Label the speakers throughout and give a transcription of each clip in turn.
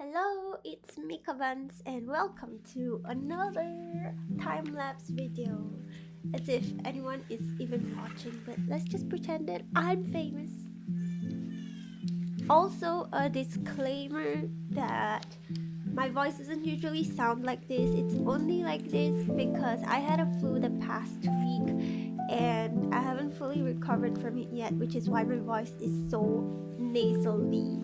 Speaker 1: Hello, it's Mika Vance and welcome to another time-lapse video. As if anyone is even watching, but let's just pretend that I'm famous. Also, a disclaimer that my voice doesn't usually sound like this. It's only like this because I had a flu the past week and I haven't fully recovered from it yet, which is why my voice is so nasally.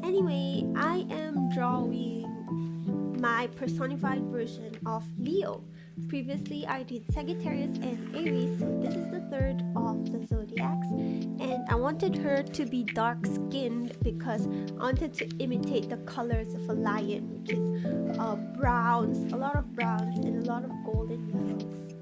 Speaker 1: Anyway, I am drawing my personified version of Leo. Previously, I did Sagittarius and Aries, so this is the third of the zodiacs. And I wanted her to be dark skinned because I wanted to imitate the colors of a lion, which is browns, a lot of browns, and a lot of golden yellows.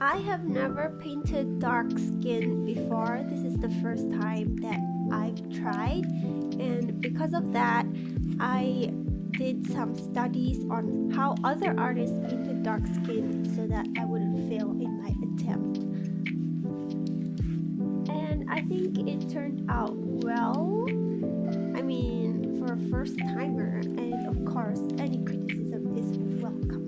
Speaker 1: I have never painted dark skin before. This is the first time that I've tried, and because of that, I did some studies on how other artists painted dark skin so that I wouldn't fail in my attempt. And I think it turned out well. I mean, for a first timer, and of course, any criticism is welcome.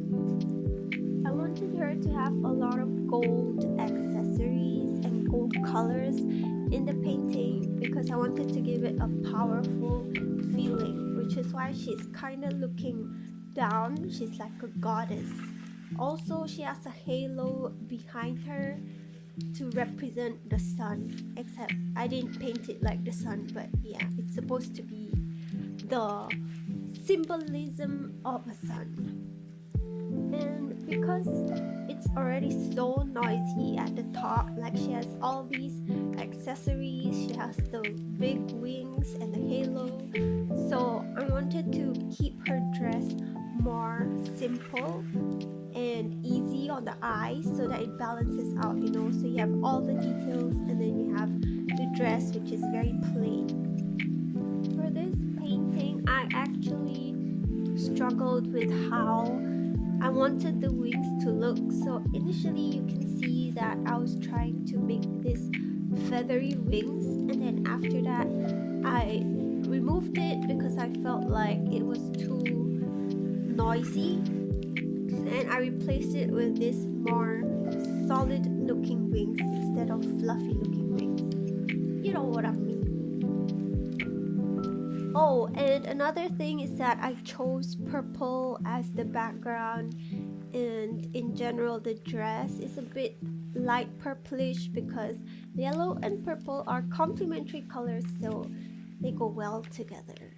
Speaker 1: I wanted her to have a lot of gold accessories and gold colors in the painting because I wanted to give it a powerful feeling, which is why she's kind of looking down. She's like a goddess. Also, she has a halo behind her to represent the sun, except I didn't paint it like the sun, but yeah, it's supposed to be the symbolism of a sun. And because it's already so noisy at the top, like she has all these accessories, she has the big wings and the halo, so I wanted to keep her dress more simple and easy on the eye so that it balances out, so you have all the details and then you have the dress, which is very plain. For this painting, I actually struggled with how I wanted the wings to look. So initially you can see that I was trying to make this feathery wings, and then after that I removed it because I felt like it was too noisy, and I replaced it with this more solid looking wings instead of fluffy looking wings. You know what I mean. Oh, and another thing is that I chose purple as the background, and in general the dress is a bit light purplish because yellow and purple are complementary colors, so they go well together.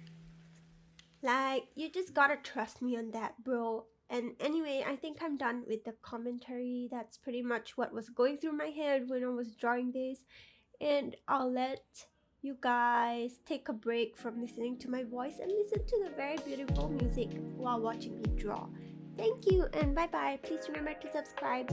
Speaker 1: Like, you just gotta trust me on that, bro. And anyway, I think I'm done with the commentary. That's pretty much what was going through my head when I was drawing this, and I'll let you guys take a break from listening to my voice and listen to the very beautiful music while watching me draw. Thank you and bye bye. Please remember to subscribe.